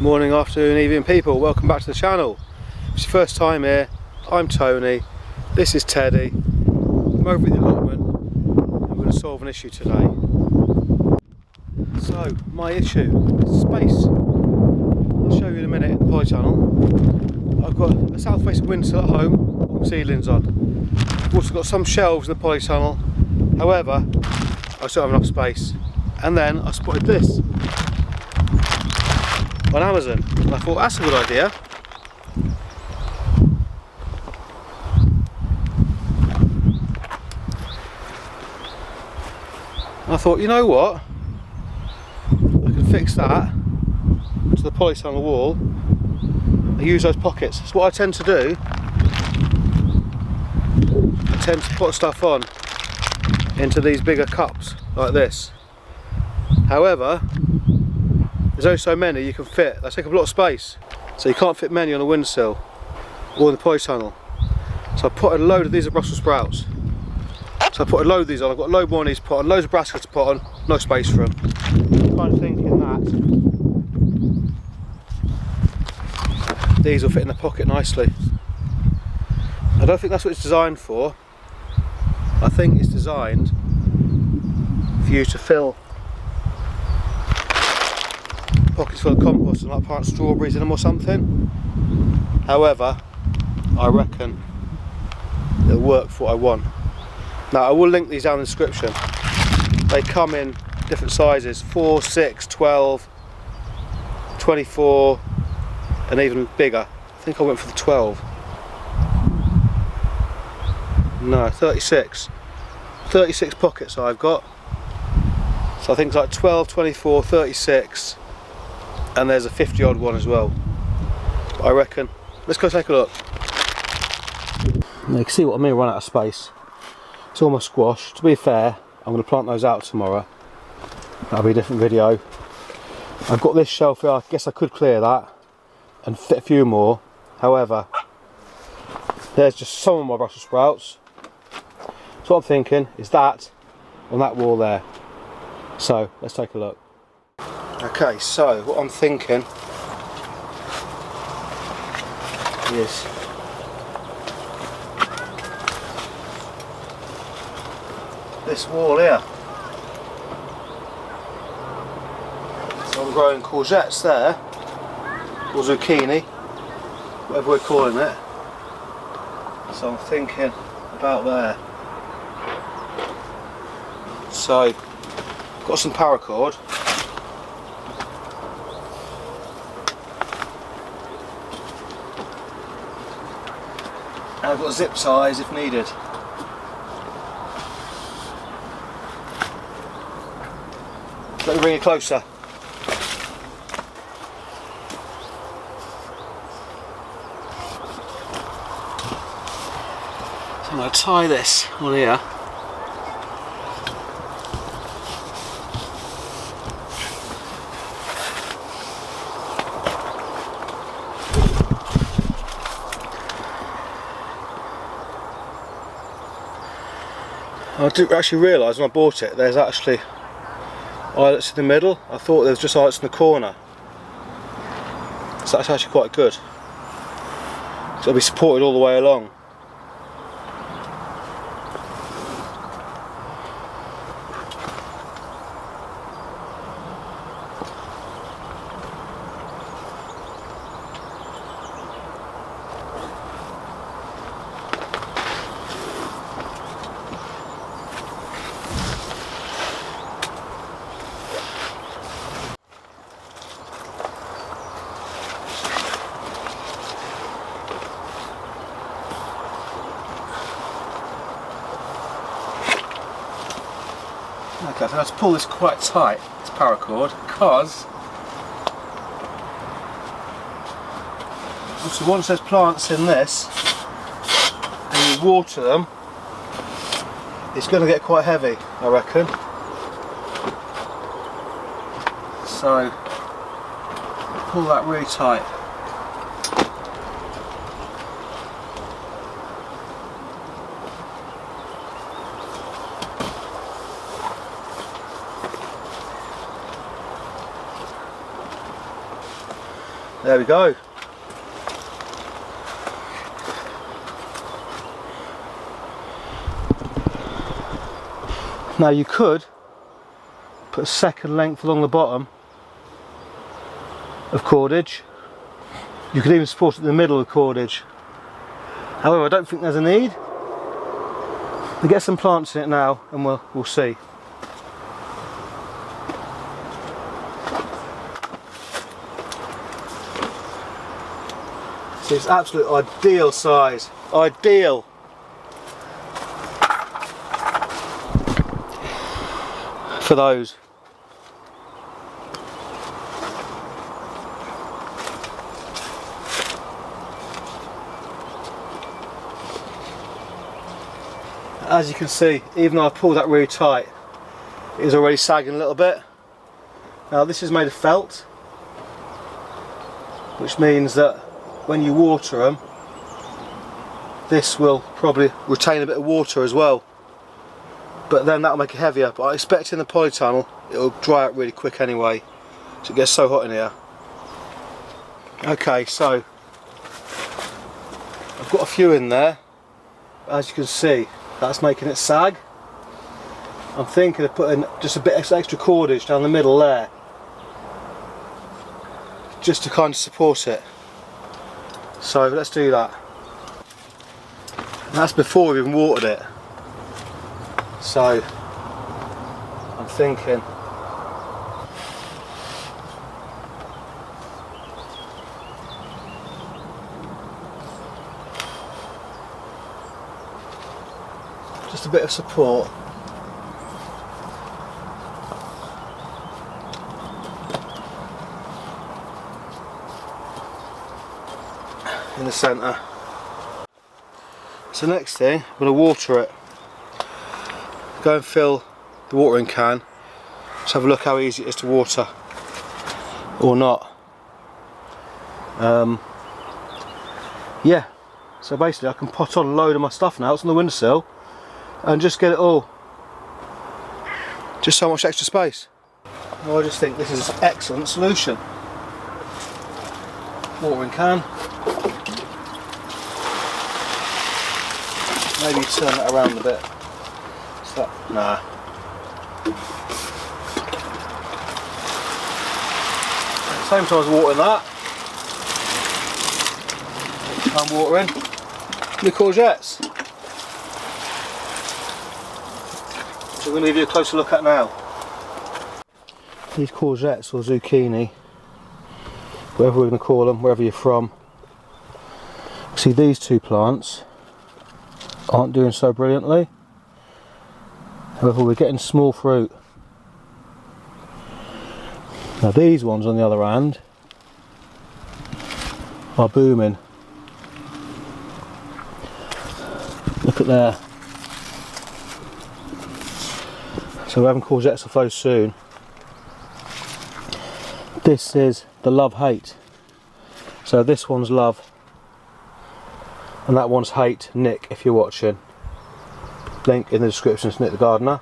Morning, afternoon, evening people, welcome back to the channel. If it's your first time here, I'm Tony, this is Teddy. I'm over at the allotment and we're going to solve an issue today. So, my issue is space. I'll show you in a minute in the polytunnel. I've got a south facing windowsill at home with ceilings on. I've also got some shelves in the polytunnel, however, I still have enough space. And then I spotted this on Amazon, and I thought that's a good idea. And I thought, you know what, I can fix that to the polytunnel wall and use those pockets. That's what I tend to do. I tend to put stuff on into these bigger cups like this. However, there's only so many you can fit. They take up a lot of space, so you can't fit many on a windowsill or in the polytunnel. So I put a load of these are Brussels sprouts. So I put a load of these on. I've got a load more of these to put on, loads of brassicas to put on, no space for them. I'm kind of thinking that these will fit in the pocket nicely. I don't think that's what it's designed for. I think it's designed for you to fill pockets full of compost and like plant strawberries in them or something. However, I reckon it'll work for what I want. Now I will link these down in the description. They come in different sizes, 4, 6, 12, 24 and even bigger. I think I went for the 12. No, 36. 36 pockets I've got. So I think it's like 12, 24, 36. And there's a 50 odd one as well. But I reckon, let's go take a look. Now you can see what I mean, run out of space. It's almost squashed. To be fair, I'm going to plant those out tomorrow. That'll be a different video. I've got this shelf here, I guess I could clear that and fit a few more. However, there's just some of my Brussels sprouts. So what I'm thinking is that on that wall there. So let's take a look. Okay, so what I'm thinking is this wall here. So I'm growing courgettes there, or zucchini, whatever we're calling it. So I'm thinking about there. So got some paracord. And I've got zip ties if needed. Let me bring it closer. So I'm going to tie this on here. I didn't actually realise when I bought it there's actually eyelets in the middle. I thought there was just eyelets in the corner. So that's actually quite good. So it'll be supported all the way along. Okay, so I have to pull this quite tight, this paracord, because obviously once there's plants in this and you water them, it's going to get quite heavy, I reckon. So pull that really tight. There we go. Now you could put a second length along the bottom of cordage. You could even support it in the middle of cordage. However, I don't think there's a need. We'll get some plants in it now and we'll see. So it's absolute ideal size. Ideal. For those. As you can see, even though I pulled that really tight, it is already sagging a little bit. Now this is made of felt, which means that when you water them, this will probably retain a bit of water as well. But then that'll make it heavier. But I expect in the polytunnel it'll dry out really quick anyway, so it gets so hot in here. Okay, so I've got a few in there. As you can see, that's making it sag. I'm thinking of putting just a bit extra cordage down the middle there, just to kind of support it. So let's do that. And that's before we've even watered it. So I'm thinking just a bit of support. In the centre. So next thing, I'm going to water it. Go and fill the watering can. Just have a look how easy it is to water, or not. Yeah. So basically, I can pot on a load of my stuff now. It's on the windowsill, and just get it all. Just so much extra space. Well, I just think this is an excellent solution. Watering can. Maybe turn it around a bit. Is that? Nah. Same time as watering that, I'm watering the courgettes. So we're going to give you a closer look at now. These courgettes or zucchini, whatever we're going to call them, wherever you're from. See, these two plants aren't doing so brilliantly. However, we're getting small fruit. Now these ones on the other hand are booming. Look at there. So we're having courgettes of those soon. This is the love-hate. So this one's love and that one's hate. Nick, if you're watching. Link in the description to Nick the gardener.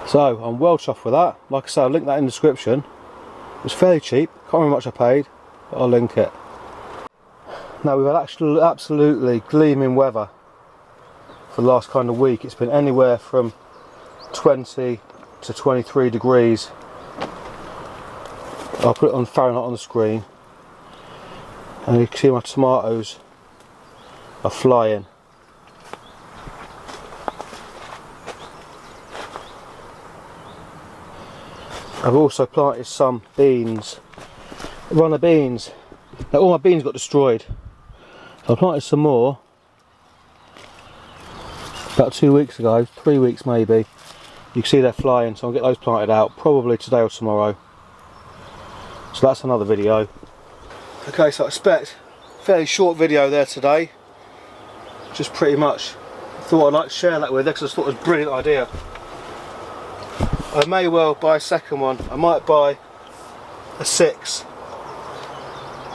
So I'm well chuffed with that. Like I said, I'll link that in the description. It was fairly cheap. Can't remember how much I paid, but I'll link it. Now we've had absolutely gleaming weather for the last kind of week. It's been anywhere from 20 to 23 degrees. I'll put it on Fahrenheit on the screen. And you can see my tomatoes are flying. I've also planted some beans, runner beans. Now all my beans got destroyed. So I planted some more about 2 weeks ago, 3 weeks maybe. You can see they're flying, so I'll get those planted out probably today or tomorrow. So that's another video. Okay, so I expect a fairly short video there today. Just pretty much thought I'd like to share that with you because I just thought it was a brilliant idea. I may well buy a second one. I might buy a 6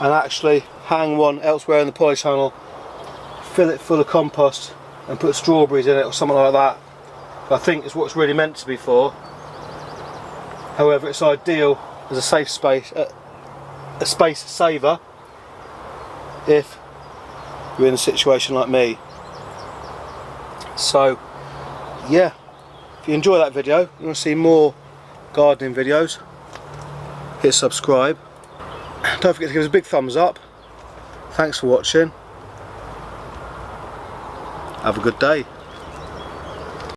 and actually hang one elsewhere in the polytunnel, fill it full of compost and put strawberries in it or something like that, I think it's what it's really meant to be for. However, it's ideal as a safe space, a space saver if you're in a situation like me. So yeah, if you enjoy that video, you want to see more gardening videos, hit subscribe. Don't forget to give us a big thumbs up. Thanks for watching. Have a good day.